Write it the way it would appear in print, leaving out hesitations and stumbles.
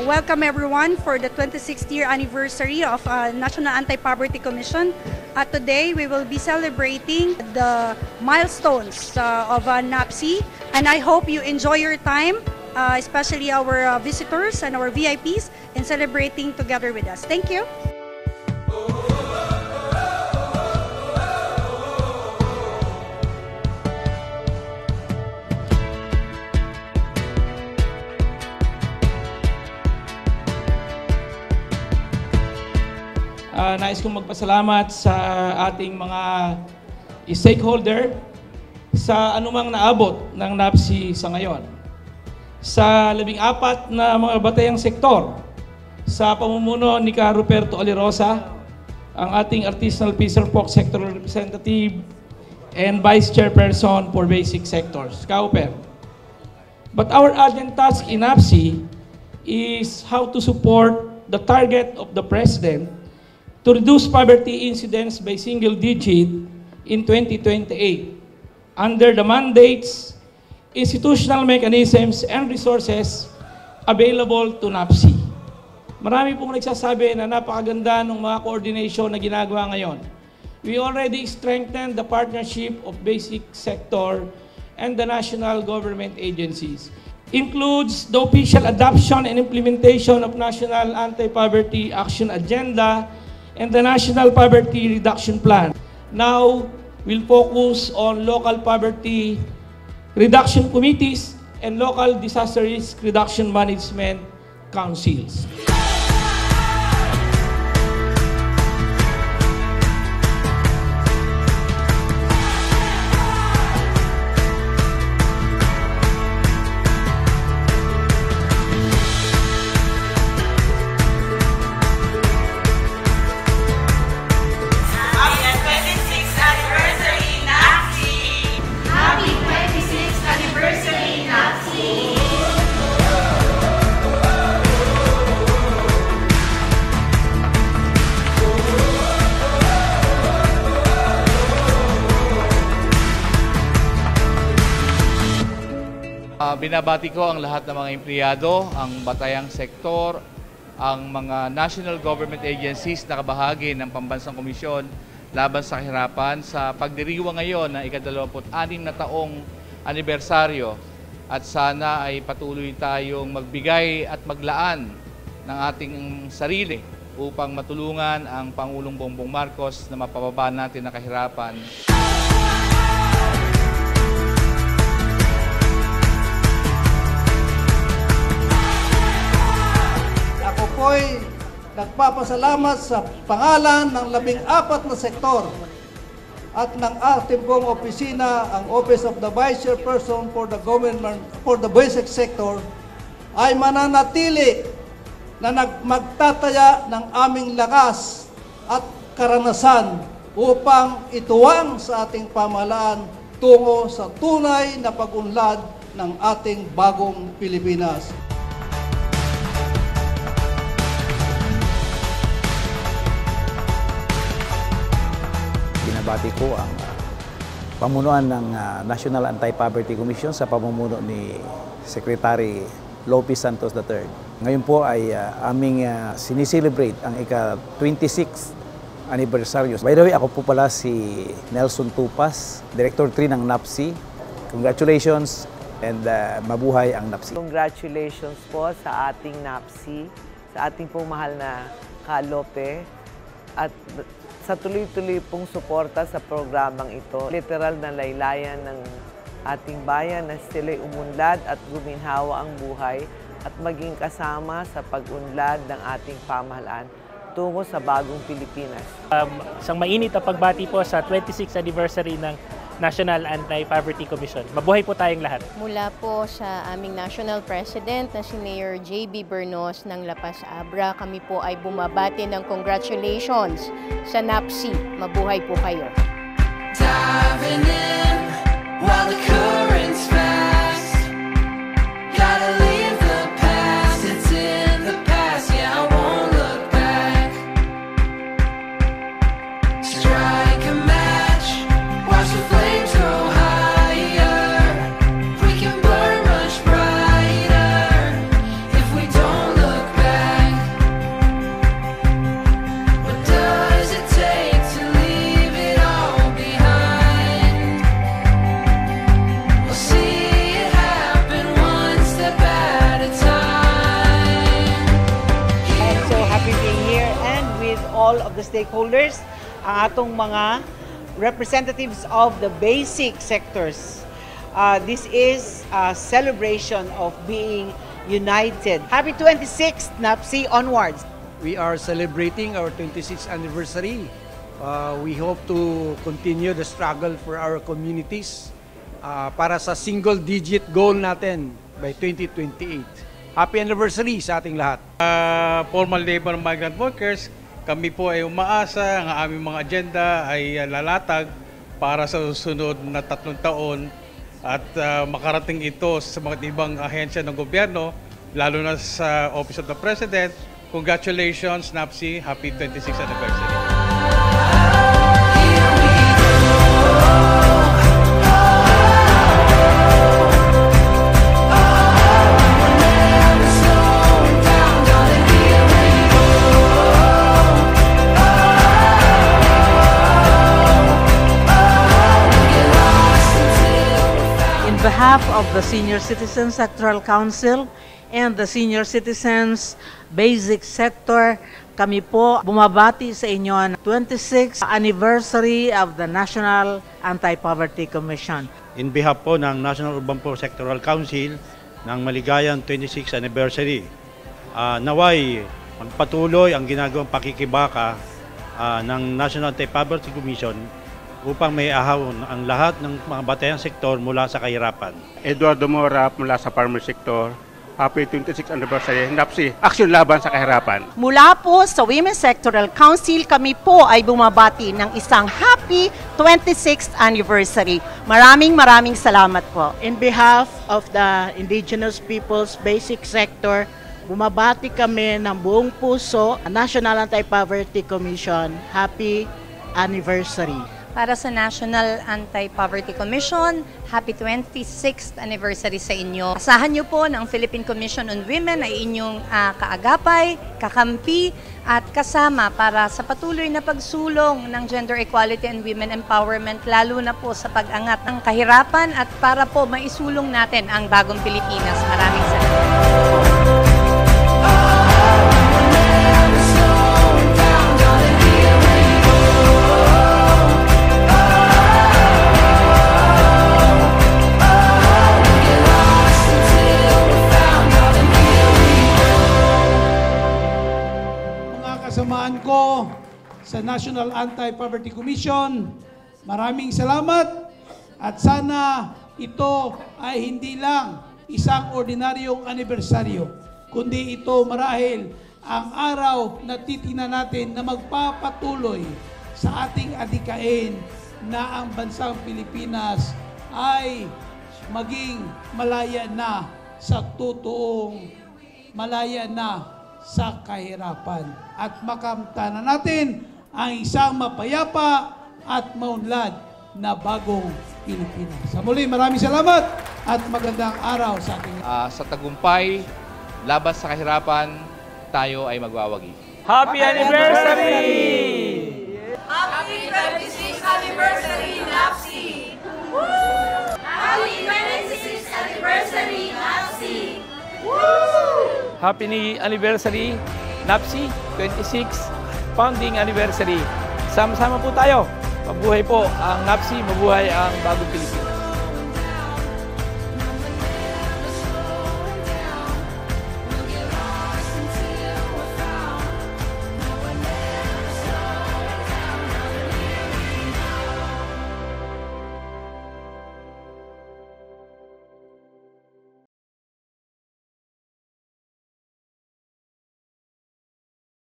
welcome everyone for the 26th year anniversary of National Anti-Poverty Commission. Today we will be celebrating the milestones of NAPC, and I hope you enjoy your time, especially our visitors and our VIPs, in celebrating together with us. Thank you. Nais kong magpasalamat sa ating mga stakeholder sa anumang naabot ng NAPC sa ngayon. Sa 14 na mga batayang sektor, sa pamumuno ni Ka Ruperto Olirosa, ang ating Artisanal Fisher Folk Sector Representative and Vice Chairperson for Basic Sectors, KAUPER. But our urgent task in NAPC is how to support the target of the President to reduce poverty incidence by single digit in 2028 under the mandates, institutional mechanisms, and resources available to NAPC. Marami pong nagsasabi na napakaganda ng mga coordination na ginagawa ngayon. We already strengthened the partnership of basic sector and the national government agencies. Includes the official adoption and implementation of National Anti-Poverty Action Agenda and the National Poverty Reduction Plan. Now, we'll focus on local poverty reduction committees and local disaster risk reduction management councils. Binabati ko ang lahat ng mga empleyado, ang batayang sektor, ang mga national government agencies na kabahagi ng Pambansang Komisyon Laban sa Kahirapan sa pagdiriwang ngayon ng ika-26 na taong anibersaryo, at sana ay patuloy tayong magbigay at maglaan ng ating sarili upang matulungan ang Pangulong Bongbong Marcos na mapababa natin ang kahirapan. Ako'y nagpapasalamat sa pangalan ng 14 na sektor at ng ating buong opisina, ang Office of the Vice Chairperson for the Government for the Basic Sector, ay mananatili na magtataya ng aming lakas at karanasan upang ituwang sa ating pamahalaan tungo sa tunay na pag-unlad ng ating bagong Pilipinas. Binabati ko ang pamunuan ng National Anti-Poverty Commission sa pamumuno ni Secretary Lopez Santos III. Ngayon po ay aming sinicelebrate ang ika-26th anniversary. By the way, ako po pala si Nelson Tupas, Director 3 ng NAPC. Congratulations and mabuhay ang NAPC. Congratulations po sa ating NAPC, sa ating pong mahal na Ka-Lope, at sa tuloy-tuloy pong suporta sa programang ito. Literal na laylayan ng ating bayan na sila'y umunlad at guminhawa ang buhay at maging kasama sa pag-unlad ng ating pamahalaan tungo sa bagong Pilipinas. Isang mainit na pagbati po sa 26th anniversary ng National Anti-Poverty Commission. Mabuhay po tayong lahat. Mula po sa aming National President na si Mayor J.B. Bernos ng La Paz Abra, kami po ay bumabati ng congratulations sa NAPC. Mabuhay po kayo. Diving in while the current's fast. Gotta leave the past, it's in the past. Yeah, I won't look back. Strike a match, watch the flames go higher. We can burn much brighter if we don't look all of the stakeholders, ang atong mga representatives of the basic sectors. This is a celebration of being united. Happy 26th, NAPSI onwards. We are celebrating our 26th anniversary. We hope to continue the struggle for our communities para sa single-digit goal natin by 2028. Happy anniversary sa ating lahat. Formal labor ng migrant workers, kami po ay umaasa ang aming mga agenda ay lalatag para sa susunod na 3 taon at makarating ito sa mga ibang ahensya ng gobyerno, lalo na sa Office of the President. Congratulations, NAPSI. Happy 26th anniversary. On behalf of the Senior Citizens Sectoral Council and the Senior Citizens Basic Sector, kami po bumabati sa inyo ang 26th anniversary of the National Anti-Poverty Commission. In behalf po ng National Urban Poor Sectoral Council ng maligayang 26th anniversary, naway magpatuloy ang ginagawang pakikibaka ng National Anti-Poverty Commission upang may ahawon ang lahat ng mga batayang sektor mula sa kahirapan. Eduardo Mora mula sa farmer sector. Happy 26th anniversary, NAPSI, aksyon laban sa kahirapan. Mula po sa Women's Sectoral Council, kami po ay bumabati ng isang happy 26th anniversary. Maraming salamat po. In behalf of the Indigenous Peoples Basic Sector, bumabati kami ng buong puso National Anti-Poverty Commission. Happy anniversary. Para sa National Anti-Poverty Commission, happy 26th anniversary sa inyo. Asahan niyo po ng Philippine Commission on Women ay inyong kaagapay, kakampi at kasama para sa patuloy na pagsulong ng gender equality and women empowerment, lalo na po sa pag-angat ng kahirapan at para po maisulong natin ang bagong Pilipinas. Maraming salamat. Kasamaan ko sa National Anti-Poverty Commission, maraming salamat at sana ito ay hindi lang isang ordinaryong anibersaryo, kundi ito marahil ang araw na titingnan natin na magpapatuloy sa ating adikain na ang bansang Pilipinas ay maging malaya na sa totoong malaya na sa kahirapan at makamta na natin ang isang mapayapa at maunlad na bagong Pilipinas. Sa muli, maraming salamat at magandang araw sa ating sa tagumpay, laban sa kahirapan, tayo ay magwawagi. Happy anniversary! Happy 26th anniversary, NAPSI! Woo! Happy 26th anniversary, NAPSI! Woo! Happy anniversary, NAPSI, 26th founding anniversary. Sama-sama po tayo. Mabuhay po ang NAPSI, mabuhay ang bagong Pilipinas.